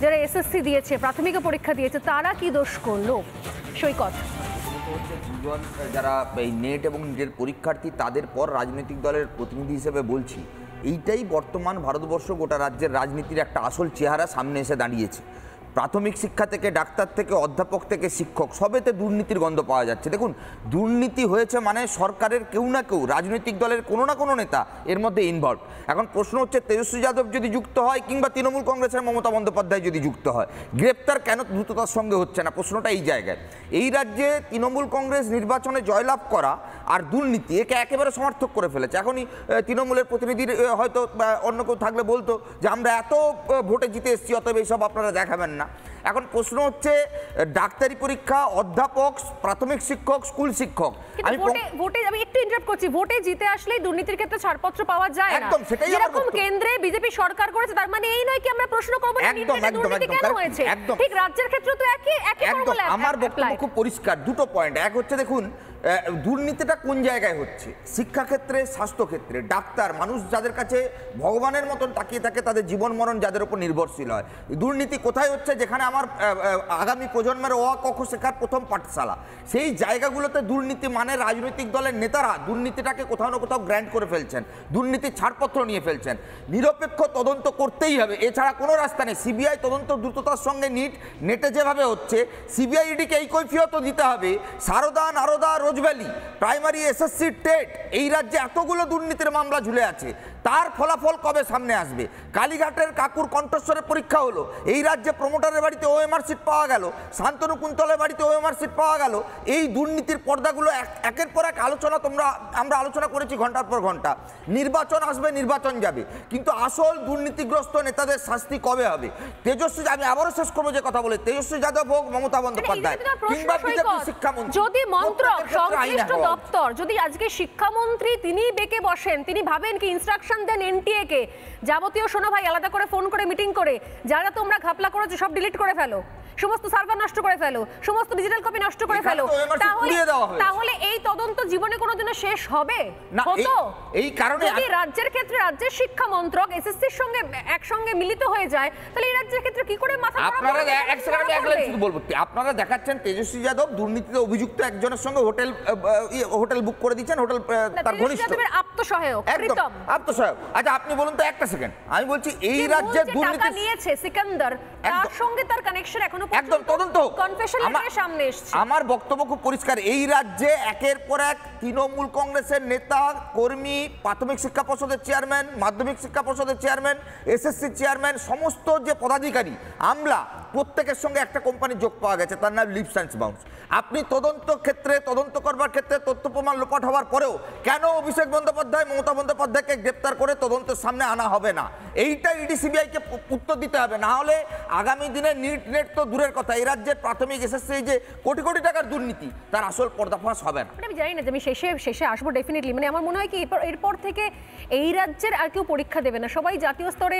যারা এসএসসি দিয়েছে, প্রাথমিক পরীক্ষা দিয়েছে, তারা কি দোষ করলো? সৈকত, যারা এই নেট এবং নিটের পরীক্ষার্থী তাদের পর রাজনৈতিক দলের প্রতিনিধি হিসেবে বলছি, এইটাই বর্তমান ভারতবর্ষ গোটা রাজ্যের রাজনীতির একটা আসল চেহারা সামনে এসে দাঁড়িয়েছে। প্রাথমিক শিক্ষা থেকে ডাক্তার থেকে অধ্যাপক থেকে শিক্ষক সবেতে দুর্নীতির গন্ধ পাওয়া যাচ্ছে। দেখুন, দুর্নীতি হয়েছে মানে সরকারের কেউ না কেউ, রাজনৈতিক দলের কোনো না কোনো নেতা এর মধ্যে ইনভলভ। এখন প্রশ্ন হচ্ছে, তেজস্বী যাদব যদি যুক্ত হয় কিংবা তৃণমূল কংগ্রেসের মমতা বন্দ্যোপাধ্যায় যদি যুক্ত হয়, গ্রেপ্তার কেন দ্রুততার সঙ্গে হচ্ছে না? প্রশ্নটা এই জায়গায়। এই রাজ্যে তৃণমূল কংগ্রেস নির্বাচনে জয়লাভ করা আর দুর্নীতি একে একেবারে সমর্থক করে ফেলেছে। এখনই তৃণমূলের প্রতিনিধির হয়তো অন্য কেউ থাকলে বলতো যে আমরা এত ভোটে জিতে এসেছি, অতএব এইসব আপনারা দেখাবেন না। এখন প্রশ্ন হচ্ছে, ডাক্তারি পরীক্ষা, অধ্যাপক, প্রাথমিক শিক্ষক, স্কুল শিক্ষক, আমি একটু ইন্টারাপ্ট করছি, ভোটে জিতে আসলেই দুর্নীতির ক্ষেত্রে ছাড়পত্র পাওয়া যায় না। একদম সেটাই যেরকম কেন্দ্রে বিজেপি সরকার করেছে, তার মানে এই নয় কি আমরা প্রশ্ন করব না দুর্নীতি কেন হয়েছে। ঠিক রাজ্যের ক্ষেত্রে তো একই ফর্মুলা। আমার বক্তব্য খুব পরিষ্কার, দুটো পয়েন্ট। এক হচ্ছে, দেখুন দুর্নীতিটা কোন জায়গায় হচ্ছে। শিক্ষাক্ষেত্রে, স্বাস্থ্যক্ষেত্রে, ডাক্তার, মানুষ যাদের কাছে ভগবানের মতন তাকিয়ে থাকে, তাদের জীবন মরণ যাদের উপর নির্ভরশীল হয়। দুর্নীতি কোথায় হচ্ছে? যেখানে আমার আগামী প্রজন্মের অ ক খ শেখার প্রথম পাঠশালা, সেই জায়গাগুলোতে দুর্নীতি মানে রাজনৈতিক দলের নেতারা দুর্নীতিটাকে কোথাও না কোথাও গ্র্যান্ড করে ফেলছেন, দুর্নীতির ছাড়পত্র নিয়ে ফেলছেন। নিরপেক্ষ তদন্ত করতেই হবে, এছাড়া কোনো রাস্তা নেই। সিবিআই তদন্ত দ্রুততার সঙ্গে নেটে যেভাবে হচ্ছে, সিবিআই ইডিকে এই কৈফিয়ত দিতে হবে। Saradha, Narada, Rose Valley, primary, SSC, TET, এই রাজ্যে এতগুলো দুর্নীতির মামলা ঝুলে আছে, তার ফলাফল কবে সামনে আসবে? কালীঘাটের কাকুর কণ্ঠস্বরের পরীক্ষা হলো, এই রাজ্যে প্রমোটারের বাড়িতে ওএমআর সিট পাওয়া গেল, শান্তনু কুন্তলের বাড়িতে ওএমআর সিট পাওয়া গেল। এই দুর্নীতির পর্দাগুলো একের পর এক আলোচনা আমরা আলোচনা করেছি ঘন্টার পর ঘন্টা। নির্বাচন আসবে, নির্বাচন যাবে, কিন্তু আসল দুর্নীতিগ্রস্ত নেতাদের শাস্তি কবে হবে? তেজস্বী, আমি আবারও শেষ করবো যে কথা বলে, তেজস্বী যাদব হোক, মমতা বন্দ্যোপাধ্যায় কিংবা বিজেপি শিক্ষামন্ত্রী, যদি মন্ত্রক সংশ্লিষ্ট দপ্তর, যদি আজকে শিক্ষামন্ত্রী তিনি বেঁকে বসেন, তিনি ভাবেন কি ইনস্ট্রাকশন দেন এনটিএ কে, যাবতীয় শোনো ভাই, আলাদা করে ফোন করে মিটিং করে যারা তোমরা ঘাপলা করেছো সব ডিলিট করে ফেলো, সমস্ত সার্ভার নষ্ট করে ফেলো, সমস্ত ডিজিটাল কপি নষ্ট করে ফেলো, তাহলে এই তদন্ত জীবনে কোনোদিনও শেষ হবে? হতো। এই কারণে যদি রাজ্যের ক্ষেত্রে রাজ্যের শিক্ষা মন্ত্রক এসএসসির সঙ্গে একসঙ্গে মিলিত হয়ে যায়, তাহলে এই রাজ্যের ক্ষেত্রে কি করে মাথা আপনারা এক সেকেন্ডে এক লাইন শুধু বলবো, আপনারা দেখাচ্ছেন তেজস্বী যাদব দুর্নীতিতে অভিযুক্ত একজনের সঙ্গে হোটেল বুক করে দিচ্ছেন, হোটেল তার ঘনিষ্ঠ আত্মসহায়ক, প্রীতম আত্মসহায়ক। আচ্ছা আপনি বলুন তো, একটা সেকেন্ড আমি বলছি, এই রাজ্যে দুর্নীতি নিয়েছে সিকান্দার, তার সঙ্গে তার কানেকশন এখনো একদম তদন্ত কনফেশন লেটারের সামনে এসেছে। আমার বক্তব্য খুব পরিষ্কার, এই রাজ্যে একের পর এক তৃণমূল কংগ্রেসের নেতা, কর্মী, প্রাথমিক শিক্ষা পর্ষদের চেয়ারম্যান, মাধ্যমিক শিক্ষা পর্ষদের চেয়ারম্যান, এসএসসি চেয়ারম্যান, সমস্ত যে পদাধিকারী, আমলা, প্রত্যেকের সঙ্গে একটা কোম্পানি যোগ পাওয়া গেছে, তার নাম লিপস অ্যান্ড বাউন্স। আপনি তদন্ত করবার ক্ষেত্রে তথ্য প্রমাণ লোপাট হওয়ার পরেও কেন অভিষেক বন্দ্যোপাধ্যায়, মমতা বন্দ্যোপাধ্যায়কে গ্রেপ্তার করে তদন্তের সামনে আনা হবে না? এইটা ইডি সিবিআইকে উত্তর দিতে হবে, না হলে আগামী দিনে নেট তো দূরের কথা, এই রাজ্যের প্রাথমিক এসএসসি যে কোটি কোটি টাকার দুর্নীতি, তার আসল পর্দাফাঁস হবে না। আমি জানি না যে আমি শেষে আসবো ডেফিনেটলি, মানে আমার মনে হয় কি এরপর থেকে এই রাজ্যের আর কেউ পরীক্ষা দেবে না, সবাই জাতীয় স্তরে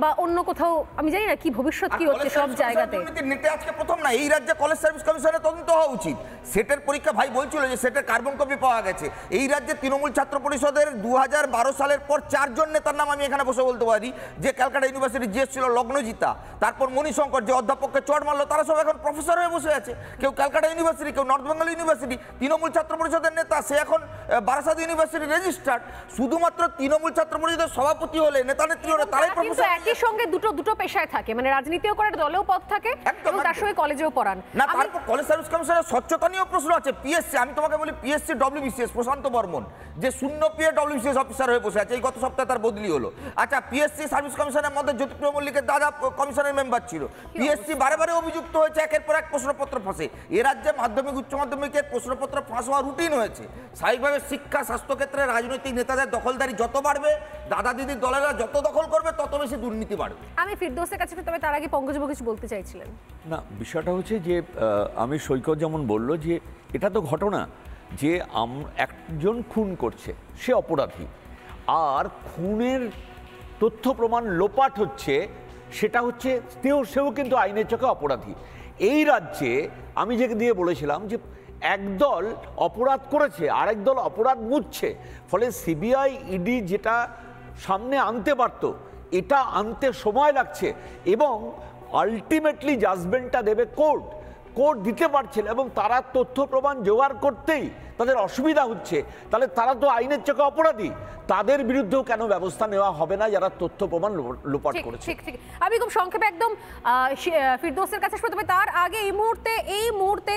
বা অন্য কোথাও, আমি জানি না কি ভবিষ্যৎ কি হচ্ছে সব জায়গাতে। নেটে আজকে প্রথম না, এই রাজ্যে কলেজ সার্ভিস কমিশনের তদন্ত হওয়া উচিত। সেটের পরীক্ষা, ভাই বলছিল যে সেটের কার্বন কপি পাওয়া গেছে। এই রাজ্যে তৃণমূল ছাত্র পরিষদের 2012 সালের পর 4 জন নেতার নাম আমি এখানে বসে বলতে পারি, যে ক্যালকাটা ইউনিভার্সিটি জিএস ছিল লগ্নজিতা, তারপর মণিশঙ্কর যে অধ্যাপককে চড় মারলো, তারা সব এখন প্রফেসর হয়ে বসে আছে। কেউ ক্যালকাটা ইউনিভার্সিটি, কেউ নর্থ বেঙ্গল ইউনিভার্সিটি, তৃণমূল ছাত্র পরিষদের নেতা, সে এখন বারাসাত ইউনিভার্সিটি রেজিস্ট্রার্ড। শুধুমাত্র তৃণমূল ছাত্র পরিষদের সভাপতি হলে, নেতা নেত্রী হলে তারাই প্রফেসর। একই সঙ্গে দুটো পেশায় থাকে, মানে রাজনীতিও করে, দলেও পদ থাকে, এবং তার সঙ্গে কলেজেও পড়ান না। তারপর কলেজ সার্ভিস কমিশনের স্বচ্ছতা নিয়েও প্রশ্ন আছে। পিএসসি, আমি তোমাকে বলি, পিএসসি ডব্লিউবিসিএস প্রশান্ত বর্মন যে শূন্য পিএ ডব্লিউবিসিএস অফিসার হয়ে বসে আছে, এই গত সপ্তাহে তার বদলি হলো। আচ্ছা, পিএসসি সার্ভিস কমিশনের মধ্যে জ্যোতিপ্রিয় মল্লিকের দাদা কমিশনের মেম্বার ছিল। পিএসসি বারে অভিযুক্ত হয়েছে, একের পর এক প্রশ্নপত্র ফাঁসে। এ রাজ্যে মাধ্যমিক উচ্চ মাধ্যমিকের প্রশ্নপত্র ফাঁস হওয়া রুটিন হয়েছে। স্বাভাবিকভাবে শিক্ষা, স্বাস্থ্যক্ষেত্রে রাজনৈতিক নেতাদের দখলদারি যত বাড়বে, দাদা দিদির দলেরা যত দখল করবে, তত বেশি দুর্নীতি বাড়বে। আমি ফিরদৌসের কাছে, তবে তার আগে পঙ্কজ কিছু বলতে চাইছিলেন। না, বিষয়টা হচ্ছে যে আমি সৈকত যেমন বলল যে এটা তো ঘটনা যে একজন খুন করছে, সে অপরাধী, আর খুনের তথ্য প্রমাণ লোপাট হচ্ছে, সেটা হচ্ছে সেও কিন্তু আইনের চোখে অপরাধী। এই রাজ্যে আমি যে দিয়ে বলেছিলাম যে একদল অপরাধ করেছে, আরেক দল অপরাধ মুছছে, ফলে সিবিআই ইডি যেটা সামনে আনতে পারত, এটা আনতে সময় লাগছে। এবং আলটিমেটলি জাজমেন্টটা দেবে কোর্ট। কোর্ট দিতে পারছে না এবং তারা তথ্য প্রমাণ জোগাড় করতেই তাদের অসুবিধা হচ্ছে, তাহলে তারা তো আইনের চোখে অপরাধী। তাদের বিরুদ্ধেও কেন ব্যবস্থা নেওয়া হবে না যারা তথ্য প্রমাণ লোপাট করেছে? ঠিক ঠিক। আমি খুব সংক্ষেপে একদম ফিরদৌসের কাছে শুনতে পাই, তার আগে এই মুহূর্তে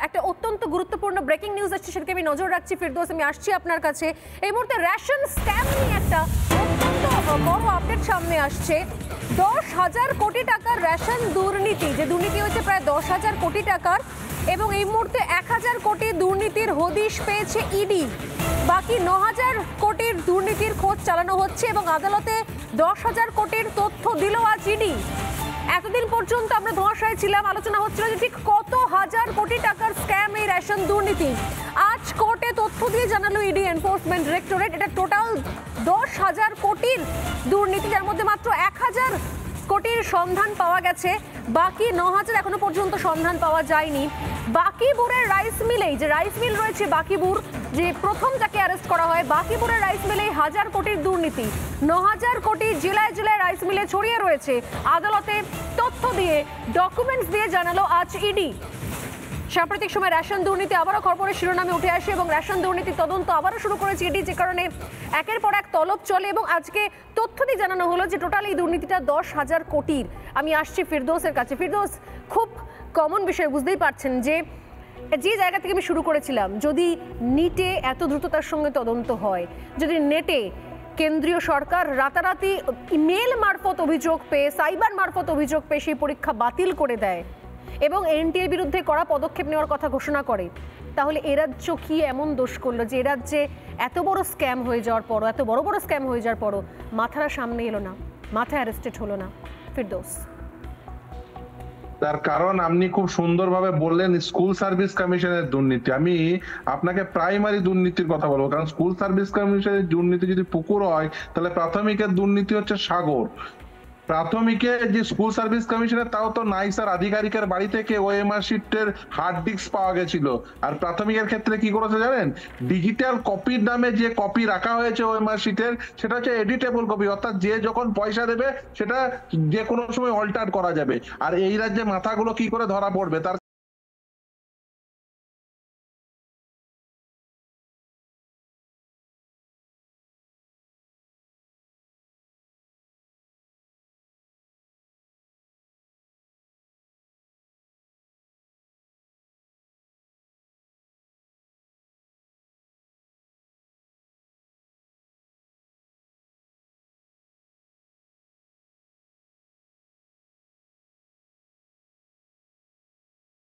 একটা অত্যন্ত গুরুত্বপূর্ণ ব্রেকিং নিউজ আসছে, সেটাকে আমি নজর রাখছি। ফিরদৌস, আমি আসছি আপনার কাছে। এই মুহূর্তে রেশন স্ক্যাম নিয়ে একটা অত্যন্ত বড় আপডেট সামনে আসছে। 10,000 কোটি টাকার রেশন দুর্নীতি, যে দুর্নীতি হয়েছে প্রায় 10,000 কোটি টাকার, এবং এই মুহূর্তে 1,000 কোটি দুর্নীতির হদিশ পেয়েছে ইডি। বাকি 9,000 কোটির দুর্নীতির খোঁজ চালানো হচ্ছে এবং আদালতে 10,000 কোটির তথ্য দিল আজ ইডি। এতদিন পর্যন্ত আমরা ধোঁয়াশায় ছিলাম, আলোচনা হচ্ছিল যে ঠিক কত হাজার কোটি টাকার স্ক্যাম এই রেশন দুর্নীতি। আজ কোর্টে তথ্য দিয়ে জানালো ইডি এনফোর্সমেন্ট ডিরেক্টরেট, এটা টোটাল 10,000 কোটির দুর্নীতি, যার মধ্যে মাত্র 1,000 কোটির সন্ধান পাওয়া গেছে, বাকি 9,000 এখনো পর্যন্ত সন্ধান পাওয়া যায়নি। বাকিপুরের রাইস মিলেই, যে রাইস মিল রয়েছে বাকিপুর, যে প্রথম যাকে অ্যারেস্ট করা হয়, বাকিপুরের রাইস মিলেই 1,000 কোটির দুর্নীতি। 9,000 কোটি জেলায় জেলায় রাইস মিলে ছড়িয়ে রয়েছে। আদালতে তথ্য দিয়ে, ডকুমেন্টস দিয়ে জানালো আজ ইডি। সাম্প্রতিক সময় রেশন দুর্নীতি আবারও খবরের শিরোনামে উঠে আসে এবং রেশন দুর্নীতির তদন্ত আবারও শুরু করেছে ইডি, যে কারণে একের পর এক তলব চলে এবং আজকে তথ্য দিয়ে জানানো হলো যে টোটাল এই দুর্নীতিটা 10,000 কোটির। আমি আসছি ফিরদৌসের কাছে। ফিরদৌস, খুব কমন বিষয়, বুঝতেই পারছেন যে জায়গা থেকে আমি শুরু করেছিলাম, যদি নিটে এত দ্রুততার সঙ্গে তদন্ত হয়, যদি নেটে কেন্দ্রীয় সরকার রাতারাতি ইমেল মারফত অভিযোগ পেয়ে, সাইবার মারফত অভিযোগ পেয়ে সেই পরীক্ষা বাতিল করে দেয় এবং এনটিএর বিরুদ্ধে কড়া পদক্ষেপ নেওয়ার কথা ঘোষণা করে, তাহলে এ রাজ্য কি এমন দোষ করলো যে এ রাজ্যে এত বড় স্ক্যাম হয়ে যাওয়ার পরও, এত বড় বড় স্ক্যাম হয়ে যাওয়ার পরও মাথারা সামনে এলো না, মাথা অ্যারেস্টেড হলো না? ফিরদৌস, তার কারণ আপনি খুব সুন্দরভাবে বললেন স্কুল সার্ভিস কমিশনের দুর্নীতি। আমি আপনাকে প্রাইমারি দুর্নীতির কথা বলবো, কারণ স্কুল সার্ভিস কমিশনের দুর্নীতি যদি পুকুর হয়, তাহলে প্রাথমিকের দুর্নীতি হচ্ছে সাগর। প্রাথমিকে যে স্কুল সার্ভিস কমিশনের, তাও তো নাইসার আধিকারিকের বাড়ি থেকে ওএমআর শিটের হার্ড ডিস্ক পাওয়া গেছিল। আর প্রাথমিকের ক্ষেত্রে কি করেছে জানেন? ডিজিটাল কপির নামে যে কপি রাখা হয়েছে ওএমআর শিটের, সেটা হচ্ছে এডিটেবল কপি, অর্থাৎ যে যখন পয়সা দেবে সেটা যে কোনো সময় অল্টার করা যাবে। আর এই রাজ্যে মাথাগুলো কি করে ধরা পড়বে, তার